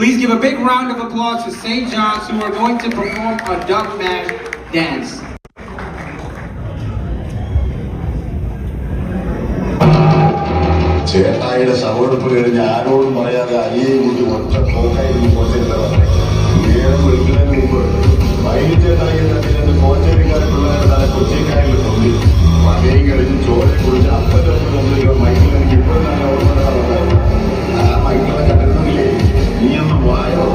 Please give a big round of applause to St. John's, who are going to perform a duck mash dance. ചേട്ടായിയുടെ സഹോദരപ്പ് കഴിഞ്ഞ് ആരോടും പറയാതെ അലിയെ കൂടി ഒറ്റ പോക്കായി കോച്ചേരിക്കാരെ നേരം വിളിക്കുന്നതിന് മുമ്പ് വൈകി ചേട്ടായി എന്ന കോച്ചേരിക്കാരെ പിള്ളേരെ തല കൊച്ചിക്കാരിൽ തൊണ്ടി വകയും കഴിഞ്ഞ് ചോര കുടിച്ച് അപ്പറ്റ മൈക്കിൾ എനിക്ക് ഇപ്പോഴും നല്ല ഓർമ്മ ആ മൈക്കിളെ കണ്ടിരുന്നില്ലേ നീ ഒന്ന് വായോ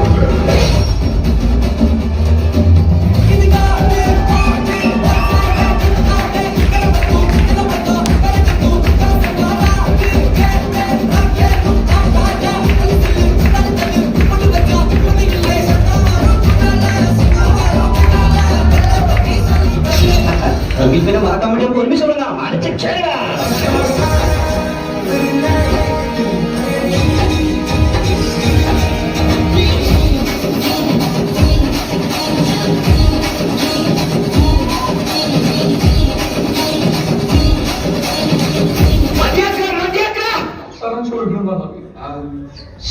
പിന്നെ മറക്കാൻ വേണ്ടി നമുക്ക് ഒരുമിച്ച് തുടങ്ങാം. അടിച്ച് കേറുക.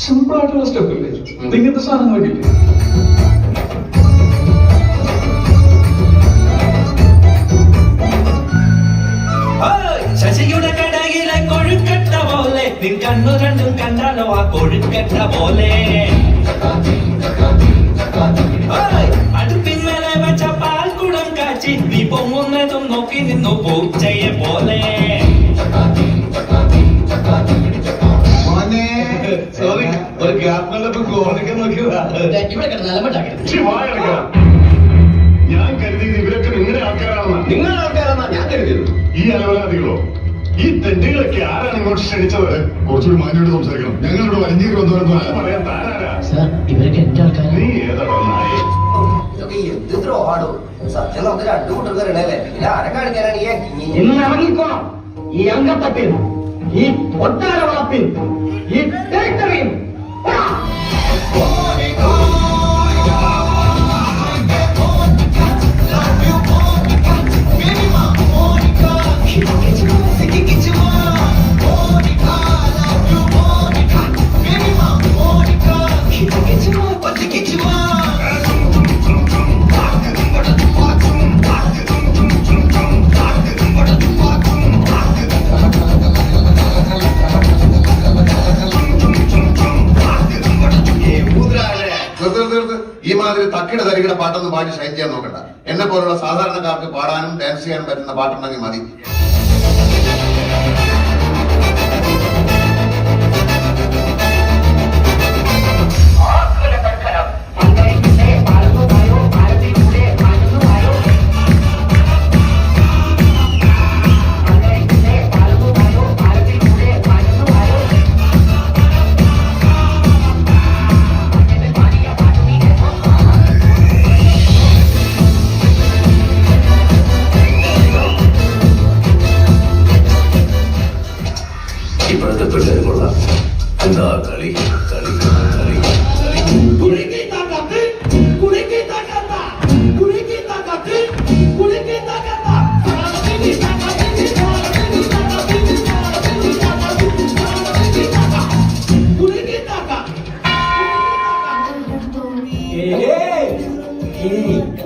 സിമ്പിൾ ആയിട്ടുള്ള സ്റ്റെപ്പ് ഇല്ലേ ഇങ്ങനത്തെ സാധനങ്ങളൊക്കെ ശശിയുടെ കടകിലെ കൊഴുക്കട്ട പോലെ നിൻ കണ്ണു രണ്ടും കണ്ടാലോ ആ കൊഴുക്കട്ട പോലെ അടുപ്പിന്മേലെ വെച്ച പാൽക്കുടം കാച്ചി നീ പൊങ്ങുന്നതും നോക്കി നിന്നു പൂച്ചയെ പോലെ സോറി ഒരു ഗ്യാപ്പിനൊക്കെ ഗോളൊക്കെ നോക്കിയതാ ഞാൻ കരുതിയത് ഇവരൊക്കെ നിങ്ങളുടെ ആൾക്കാരാണെന്നാ ഞാൻ കരുതിയത്. ഈ അലവലാദികളോ ഈ തെറ്റുകളൊക്കെ ആരാണ് ഇങ്ങോട്ട് ക്ഷണിച്ചത് കുറച്ചുകൂടി മാന്യോട് സംസാരിക്കണം ഞങ്ങളിവിടെ വലിഞ്ഞീര് വന്നവരെന്ന് പറയാൻ താരാരാ നീ ഏതാ ഇതൊക്കെ എന്ത് ദ്രോഹാടോ സത്യം നമുക്ക് രണ്ടു കൂട്ടർക്ക് അറിയണല്ലേ പിന്നെ ആരെ കാണിക്കാനാണ് ഇന്ന് ഇറങ്ങിക്കോണം ഈ അംഗത്തട്ടിൽ ഈ ഒട്ടാര വളപ്പിൽ ഈ ടെറിട്ടറിയിൽ ഈ മാതിരി തക്കിട തരികിട പാട്ടൊന്നും പാടി ഷൈൻ ചെയ്യാൻ നോക്കണ്ട എന്നെ പോലുള്ള സാധാരണക്കാർക്ക് പാടാനും ഡാൻസ് ചെയ്യാനും പറ്റുന്ന പാട്ടുണ്ടെങ്കിൽ മതി ഇപ്പോഴത്തെ പിള്ളേരുള്ള എന്താ കളി കളി കളി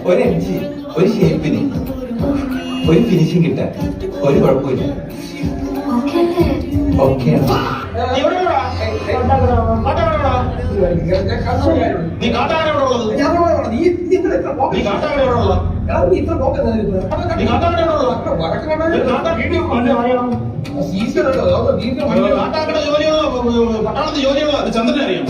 ഒരു എൻജി ഒരു ഷേപ്പിന് ഒരു ഫിനിഷിങ് കിട്ടാൻ ഒരു കുഴപ്പമില്ല ഓക്കെ നീ കാട്ടാകടയുള്ളത് ജോലിയോ പട്ടാളത്തെ ജോലിയോ അത് ചന്ദ്രനെ അറിയാം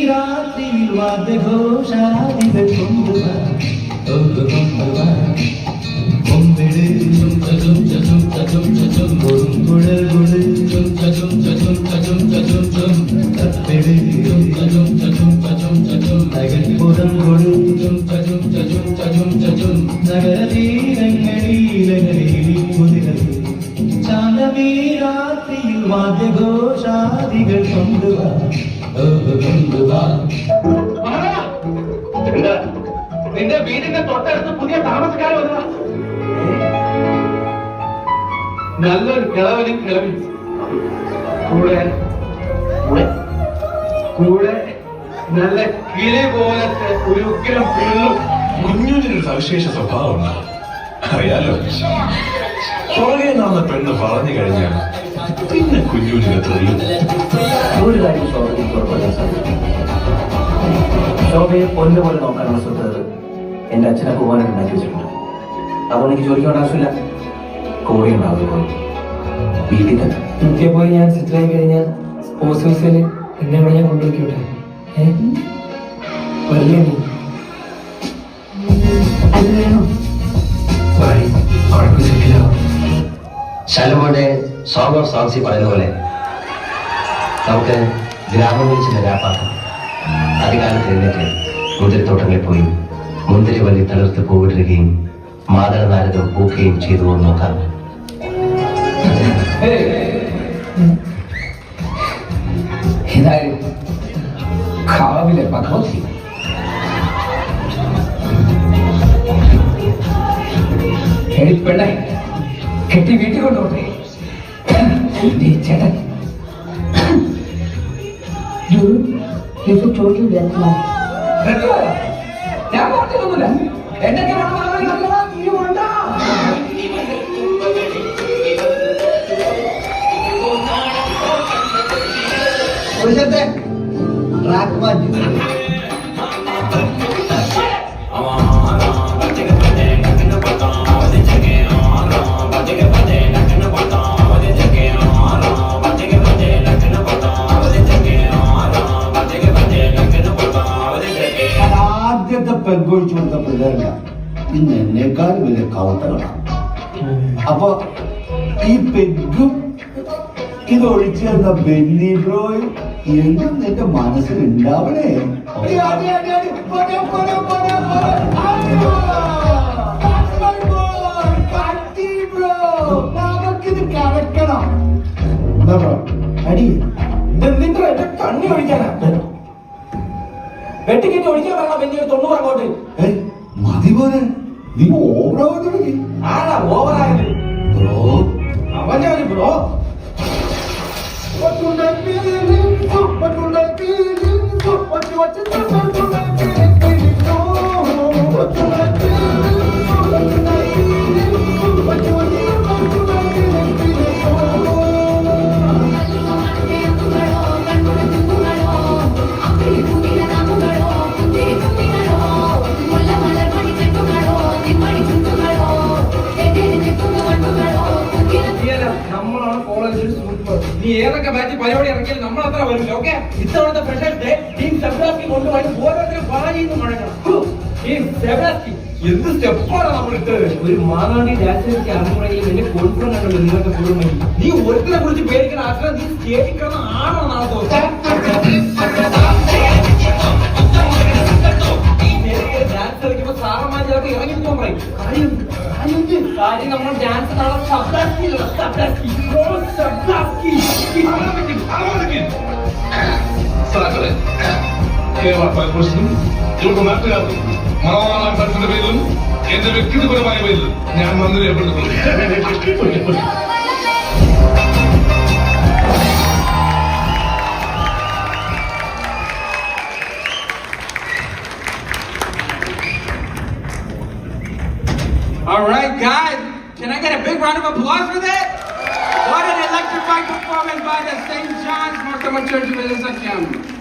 രാത്രിയിൽ വാദ്യഘോഷാദികൾ കൊണ്ടുവാ രാത്രിയിൽ വാദ്യഘോഷാദികൾ കൊണ്ടുവാ നിന്റെ വീടിന്റെ തൊട്ടടുത്ത് പുതിയ താമസക്കാർ വന്നതാ. നല്ലൊരു കിളവനും കിളവി കൂടെ കൂടെ കൂടെ നല്ല കിളി പോലത്തെ ഒരു ഉഗ്രം പിള്ളും. കുഞ്ഞുവിനൊരു സവിശേഷ സ്വഭാവമുണ്ട്, അറിയാലോ. പുറകെ നടന്ന പെണ്ണ് പറഞ്ഞു കഴിഞ്ഞാൽ പിന്നെ കുഞ്ഞുവിനെ തെളിയും. ഒരു കാര്യം ശോഭയ്ക്ക് പുറപ്പെടുന്ന സാധിക്കും. ശോഭയെ പൊന്നുപോലെ നോക്കാനുള്ള സ്വത്ത് എന്റെ അച്ഛനെ പോകാനായിട്ട് ഉണ്ടാക്കി വെച്ചിട്ടുണ്ട്. അതുകൊണ്ട് എനിക്ക് ചോദിക്കേണ്ട ആവശ്യമില്ല. കോഴി ഉണ്ടാവുക വീട്ടിൽ തന്നെ ഇന്ത്യ പോയി ഞാൻ സെറ്റിലായി കഴിഞ്ഞാൽ സ്പോർട്സ് ഹൗസിൽ എന്നെ കൂടെ ഞാൻ കൊണ്ടുപോയിക്കോട്ടെ. വരില്ലേ നീ? അത് വേണോ? അവിടെ സെറ്റിലാവും. ശലമോന്റെ സോങ് ഓഫ് സോങ്സിൽ പറയുന്ന പോലെ നമുക്ക് ഗ്രാമങ്ങളിൽ ചില രാപ്പാക്കാം. അധികാലത്ത് എഴുന്നേറ്റ് മുന്തിരിത്തോട്ടങ്ങളിൽ പോയി മുന്തിരി വലി തളിർത്ത് പൂവിടുകയും മാതള നാരകം പൂക്കുകയും ചെയ്തു നോക്കാം. ഇതായാലും കാവിലെ ഭഗവതി പെണ്ണെ കെട്ടി വീട്ടിൽ കൊണ്ടുപോട്ടെ. നീ ചേട്ടൻ ഞാൻ പറഞ്ഞൊന്നുമില്ല. എന്റെ ട്രാക്ക് മാറ്റി ആദ്യത്തെ പെങ്കൊഴിച്ചു കൊടുത്ത പിള്ളേരല്ല, ഇന്ന് എന്നെക്കാൾ വലിയ കൗണ്ടകളാണ്. അപ്പൊ ഈ പെഗും ഇത് ഒഴിച്ചു തന്ന ബെന്നി ബ്രോയും എന്നും നിന്റെ മനസ്സിലുണ്ടാവണേ. നമുക്കിത് കറക്കണം. എന്താ ബ്രോ അടി ഇതെന്തിന്റെ എന്റെ കണ്ണി ഒഴിക്കാനാ? വെട്ടിക്കെട്ടി ഒഴിക്കാൻ വേണം വലിയ 90 അങ്ങോട്ട്. മതി പോലെ നീ ഓവറാവാൻ തുടങ്ങി. ആരാ ഓവറായത്? ബ്രോ അവന്റെ ഒരു ബ്രോ. നമ്മളാണ് കോളേജിൽ സൂപ്പർ. നീ ഏതൊക്കെ ബാച്ച് പരിപാടി ഇറക്കിയാലും നമ്മൾ അത്ര വരില്ല. ഓക്കെ, ഇത്തവണത്തെ ഫ്രഷേഴ്സ് ഡേ ടീം സെബ്രാസ്കി കൊണ്ടുപോയി ഓരോരുത്തരും പാലിന്ന് മുഴങ്ങണം. ടീം സെബ്രാസ്കി എന്ത് സ്റ്റെപ്പാണ് നമ്മൾ ഇട്ടത്. ഒരു മാനാണ്ടി രാജ്യത്തെ അറിമുറയിൽ വലിയ കോൺഫിഡൻസ് നിങ്ങൾക്ക് കൂടുമ്പോൾ നീ ഒരുത്തിനെ കുറിച്ച് പേടിക്കണം. അത്ര നീ സ്റ്റേജിൽ കിടന്ന ആണോ നാളെ ദിവസം ഡാൻസ് കളിക്കുമ്പോ സാറന്മാർ ചിലപ്പോൾ ഇറങ്ങി പോകാൻ പറയും. കാര്യം നമ്മൾ ഡാൻസ് നാളെ ഇവിടുത്തെ നാട്ടുകാർക്കും മറവാളാൻ പഠിച്ചതിന്റെ പേരിലും എന്റെ വ്യക്തിപരമായ പേരിൽ ഞാൻ നന്ദി രേഖപ്പെടുത്തുന്നു. All right, guys, can I get a big round of applause for that? What an electrifying performance by the St. John's Martha Church of Elizabeth.